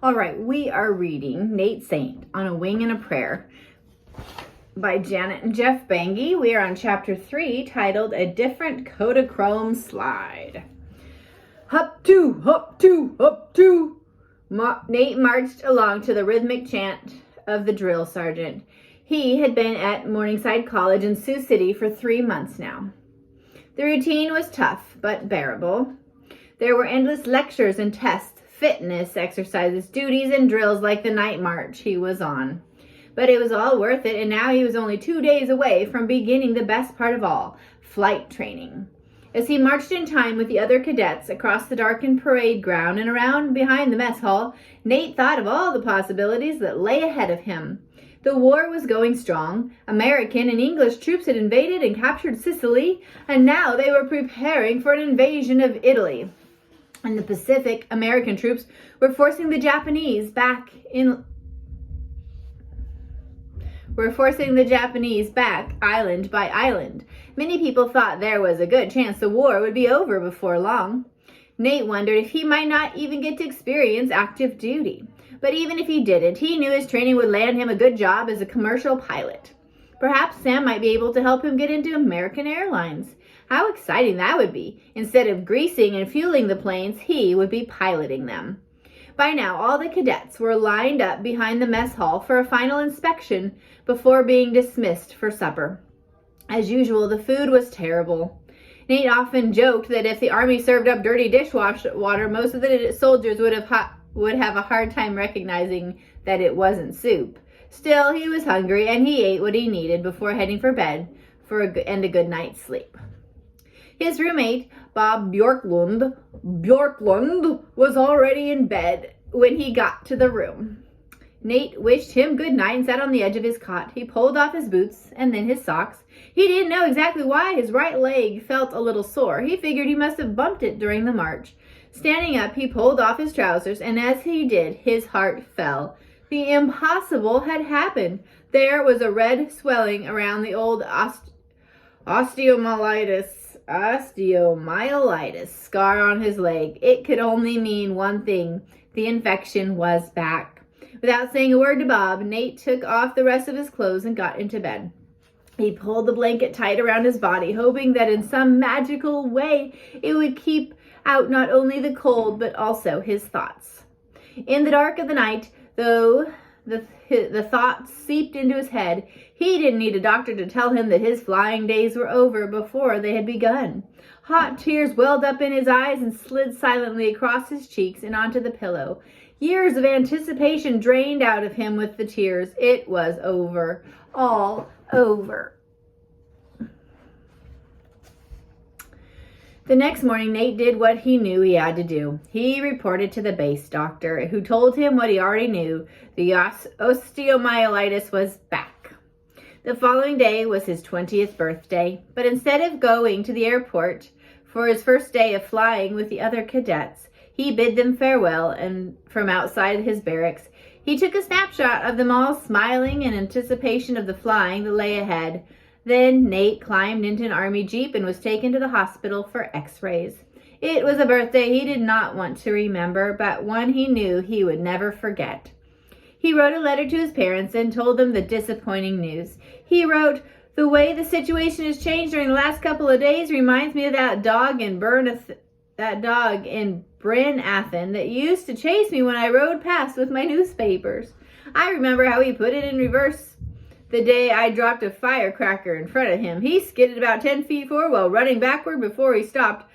All right, we are reading Nate Saint on a Wing and a Prayer by Janet and Geoff Benge. We are on chapter 3, titled A Different Kodachrome Slide. Hup two, hup two, hup two. Nate marched along to the rhythmic chant of the drill sergeant. He had been at Morningside College in Sioux City for 3 months now. The routine was tough, but bearable. There were endless lectures and tests, fitness exercises, duties, and drills like the night march he was on. But it was all worth it, and now he was only 2 days away from beginning the best part of all, flight training. As he marched in time with the other cadets across the darkened parade ground and around behind the mess hall, Nate thought of all the possibilities that lay ahead of him. The war was going strong. American and English troops had invaded and captured Sicily, and now they were preparing for an invasion of Italy. In the Pacific, American troops were forcing the Japanese back island by island. Many people thought there was a good chance the war would be over before long. Nate wondered if he might not even get to experience active duty. But even if he didn't, he knew his training would land him a good job as a commercial pilot. Perhaps Sam might be able to help him get into American Airlines. How exciting that would be. Instead of greasing and fueling the planes, he would be piloting them. By now, all the cadets were lined up behind the mess hall for a final inspection before being dismissed for supper. As usual, the food was terrible. Nate often joked that if the Army served up dirty dishwater, most of the soldiers would have a hard time recognizing that it wasn't soup. Still, he was hungry, and he ate what he needed before heading for bed and a good night's sleep. His roommate, Bob Bjorklund, was already in bed when he got to the room. Nate wished him good night and sat on the edge of his cot. He pulled off his boots and then his socks. He didn't know exactly why his right leg felt a little sore. He figured he must have bumped it during the march. Standing up, he pulled off his trousers, and as he did, his heart fell. The impossible had happened. There was a red swelling around the old osteomyelitis scar on his leg. It could only mean one thing. The infection was back. Without saying a word to Bob, Nate took off the rest of his clothes and got into bed. He pulled the blanket tight around his body, hoping that in some magical way it would keep out not only the cold, but also his thoughts. In the dark of the night, though the thoughts seeped into his head, he didn't need a doctor to tell him that his flying days were over before they had begun. Hot tears welled up in his eyes and slid silently across his cheeks and onto the pillow. Years of anticipation drained out of him with the tears. It was over. All over. The next morning, Nate did what he knew he had to do. He reported to the base doctor, who told him what he already knew. The osteomyelitis was back. The following day was his 20th birthday, but instead of going to the airport for his first day of flying with the other cadets, he bid them farewell, and from outside his barracks, he took a snapshot of them all smiling in anticipation of the flying that lay ahead. Then Nate climbed into an Army Jeep and was taken to the hospital for x-rays. It was a birthday he did not want to remember, but one he knew he would never forget. He wrote a letter to his parents and told them the disappointing news. He wrote, "The way the situation has changed during the last couple of days reminds me of that dog in Bryn Athen that used to chase me when I rode past with my newspapers. I remember how he put it in reverse the day I dropped a firecracker in front of him. He skidded about 10 feet forward while running backward before he stopped.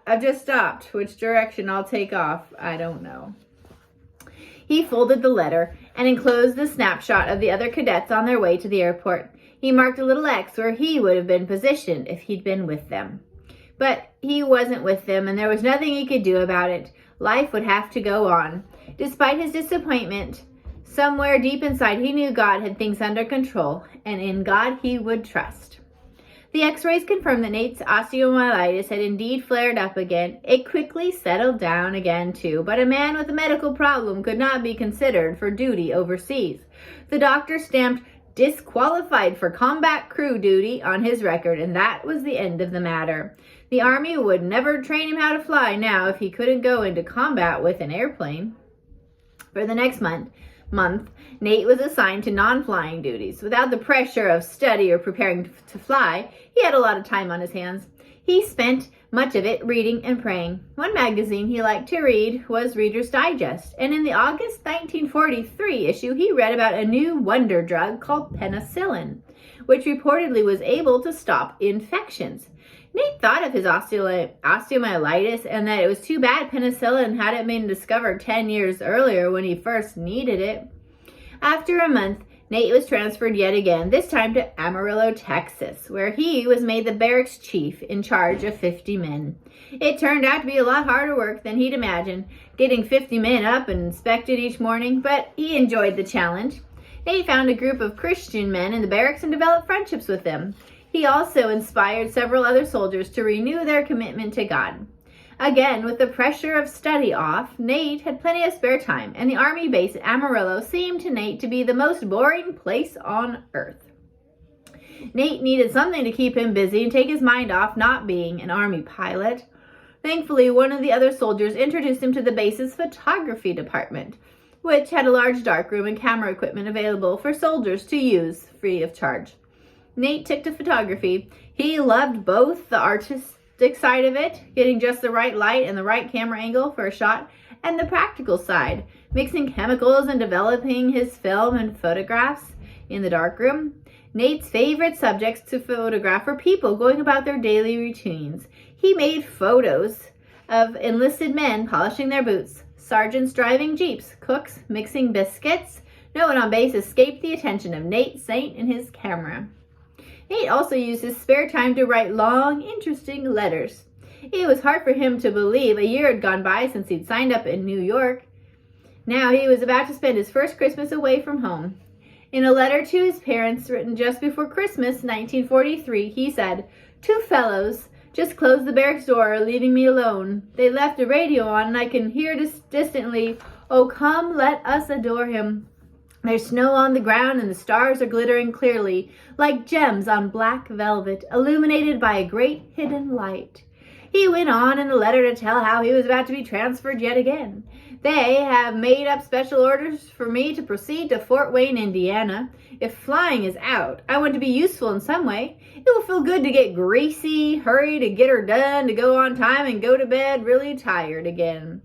I just stopped. Which direction I'll take off, I don't know." He folded the letter and enclosed the snapshot of the other cadets on their way to the airport. He marked a little X where he would have been positioned if he'd been with them. But he wasn't with them, and there was nothing he could do about it. Life would have to go on. Despite his disappointment, somewhere deep inside, he knew God had things under control, and in God he would trust. The x-rays confirmed that Nate's osteomyelitis had indeed flared up again. It quickly settled down again, too, but a man with a medical problem could not be considered for duty overseas. The doctor stamped disqualified for combat crew duty on his record, and that was the end of the matter. The Army would never train him how to fly now if he couldn't go into combat with an airplane. For the next month, Nate was assigned to non-flying duties. Without the pressure of study or preparing to fly, he had a lot of time on his hands. He spent much of it reading and praying. One magazine he liked to read was Reader's Digest, and in the August 1943 issue, he read about a new wonder drug called penicillin, which reportedly was able to stop infections. Nate thought of his osteomyelitis and that it was too bad penicillin hadn't been discovered 10 years earlier when he first needed it. After a month, Nate was transferred yet again, this time to Amarillo, Texas, where he was made the barracks chief in charge of 50 men. It turned out to be a lot harder work than he'd imagined, getting 50 men up and inspected each morning, but he enjoyed the challenge. Nate found a group of Christian men in the barracks and developed friendships with them. He also inspired several other soldiers to renew their commitment to God. Again, with the pressure of study off, Nate had plenty of spare time, and the Army base at Amarillo seemed to Nate to be the most boring place on earth. Nate needed something to keep him busy and take his mind off not being an Army pilot. Thankfully, one of the other soldiers introduced him to the base's photography department, which had a large darkroom and camera equipment available for soldiers to use free of charge. Nate took to photography. He loved both the artistic side of it, getting just the right light and the right camera angle for a shot, and the practical side, mixing chemicals and developing his film and photographs in the darkroom. Nate's favorite subjects to photograph were people going about their daily routines. He made photos of enlisted men polishing their boots, sergeants driving jeeps, cooks mixing biscuits. No one on base escaped the attention of Nate Saint and his camera. Nate also used his spare time to write long, interesting letters. It was hard for him to believe a year had gone by since he'd signed up in New York. Now he was about to spend his first Christmas away from home. In a letter to his parents written just before Christmas, 1943, he said, "Two fellows just closed the barracks door, leaving me alone. They left the radio on, and I can hear distantly, 'Oh, come, let us adore him.' There's snow on the ground, and the stars are glittering clearly, like gems on black velvet, illuminated by a great hidden light." He went on in the letter to tell how he was about to be transferred yet again. "They have made up special orders for me to proceed to Fort Wayne, Indiana. If flying is out, I want to be useful in some way. It will feel good to get greasy, hurry to get her done, to go on time, and go to bed really tired again."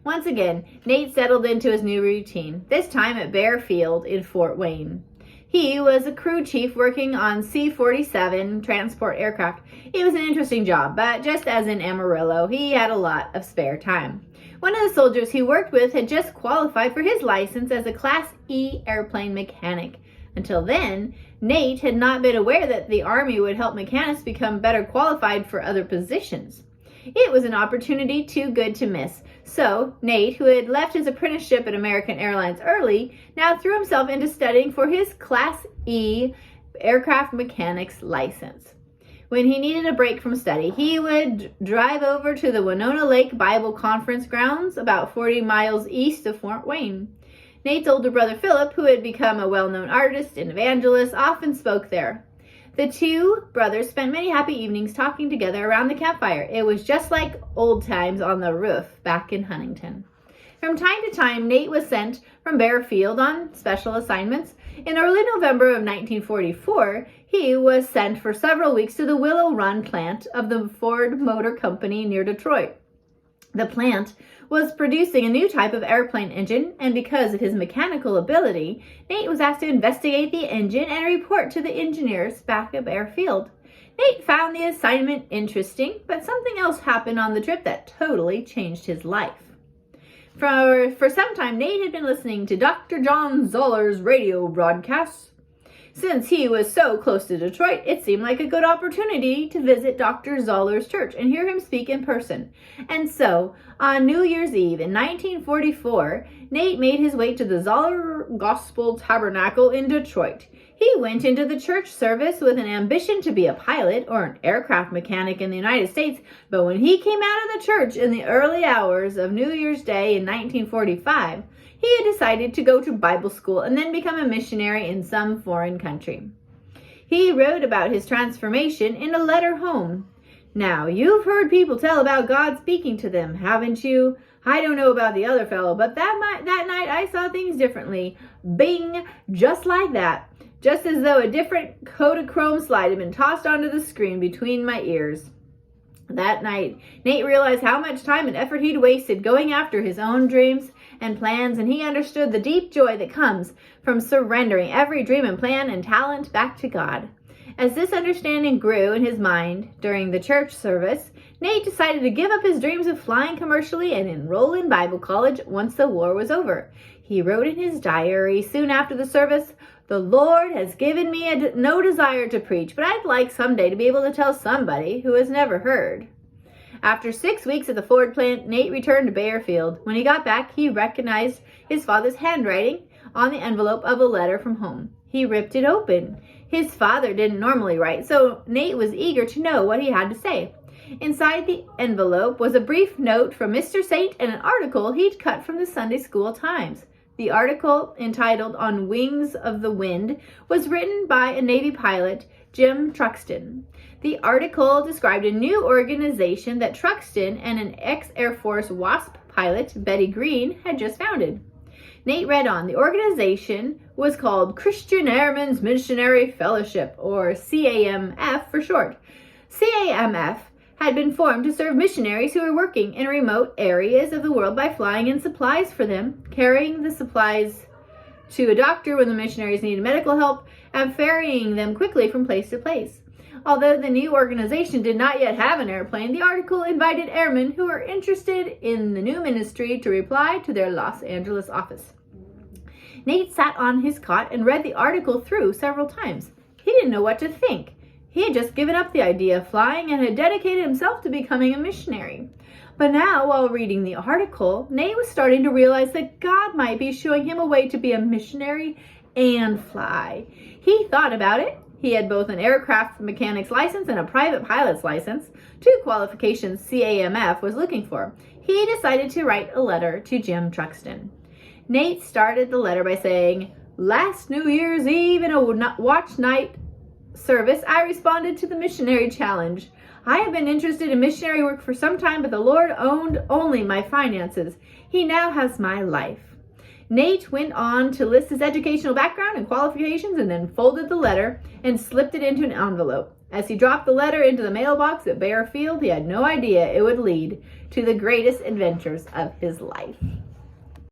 Once again, Nate settled into his new routine, this time at Bear Field in Fort Wayne. He was a crew chief working on C-47 transport aircraft. It was an interesting job, but just as in Amarillo, he had a lot of spare time. One of the soldiers he worked with had just qualified for his license as a Class E airplane mechanic. Until then, Nate had not been aware that the Army would help mechanics become better qualified for other positions. It was an opportunity too good to miss. So, Nate, who had left his apprenticeship at American Airlines early, now threw himself into studying for his Class E aircraft mechanics license. When he needed a break from study, he would drive over to the Winona Lake Bible Conference grounds about 40 miles east of Fort Wayne. Nate's older brother Philip, who had become a well-known artist and evangelist, often spoke there. The two brothers spent many happy evenings talking together around the campfire. It was just like old times on the roof back in Huntington. From time to time, Nate was sent from Bear Field on special assignments. In early November of 1944, he was sent for several weeks to the Willow Run plant of the Ford Motor Company near Detroit. The plant was producing a new type of airplane engine, and because of his mechanical ability, Nate was asked to investigate the engine and report to the engineers back at Bear Field. Nate found the assignment interesting, but something else happened on the trip that totally changed his life. For some time, Nate had been listening to Dr. John Zoller's radio broadcasts. Since he was so close to Detroit, it seemed like a good opportunity to visit Dr. Zoller's church and hear him speak in person. And so, on New Year's Eve in 1944, Nate made his way to the Zoller Gospel Tabernacle in Detroit. He went into the church service with an ambition to be a pilot or an aircraft mechanic in the United States, but when he came out of the church in the early hours of New Year's Day in 1945, he had decided to go to Bible school and then become a missionary in some foreign country. He wrote about his transformation in a letter home. "Now, you've heard people tell about God speaking to them, haven't you? I don't know about the other fellow, but that night I saw things differently. Bing, just like that. Just as though a different Kodachrome slide had been tossed onto the screen between my ears. That night, Nate realized how much time and effort he'd wasted going after his own dreams and plans, and he understood the deep joy that comes from surrendering every dream and plan and talent back to God. As this understanding grew in his mind during the church service, Nate decided to give up his dreams of flying commercially and enroll in Bible college once the war was over. He wrote in his diary soon after the service, "The Lord has given me no desire to preach, but I'd like someday to be able to tell somebody who has never heard." After 6 weeks at the Ford plant, Nate returned to Bearfield. When he got back, he recognized his father's handwriting on the envelope of a letter from home. He ripped it open. His father didn't normally write, so Nate was eager to know what he had to say. Inside the envelope was a brief note from Mr. Saint and an article he'd cut from the Sunday School Times. The article, entitled On Wings of the Wind, was written by a Navy pilot, Jim Truxton. The article described a new organization that Truxton and an ex-Air Force WASP pilot, Betty Green, had just founded. Nate read on. The organization was called Christian Airmen's Missionary Fellowship, or CAMF for short. CAMF had been formed to serve missionaries who were working in remote areas of the world by flying in supplies for them, carrying the supplies to a doctor when the missionaries needed medical help, and ferrying them quickly from place to place. Although the new organization did not yet have an airplane, the article invited airmen who were interested in the new ministry to reply to their Los Angeles office. Nate sat on his cot and read the article through several times. He didn't know what to think. He had just given up the idea of flying and had dedicated himself to becoming a missionary. But now, while reading the article, Nate was starting to realize that God might be showing him a way to be a missionary and fly. He thought about it. He had both an aircraft mechanic's license and a private pilot's license, 2 qualifications CAMF was looking for. He decided to write a letter to Jim Truxton. Nate started the letter by saying, "Last New Year's Eve in a watch night service, I responded to the missionary challenge. I have been interested in missionary work for some time, but the Lord owned only my finances. He now has my life." Nate went on to list his educational background and qualifications and then folded the letter and slipped it into an envelope. As he dropped the letter into the mailbox at Bearfield, he had no idea it would lead to the greatest adventures of his life.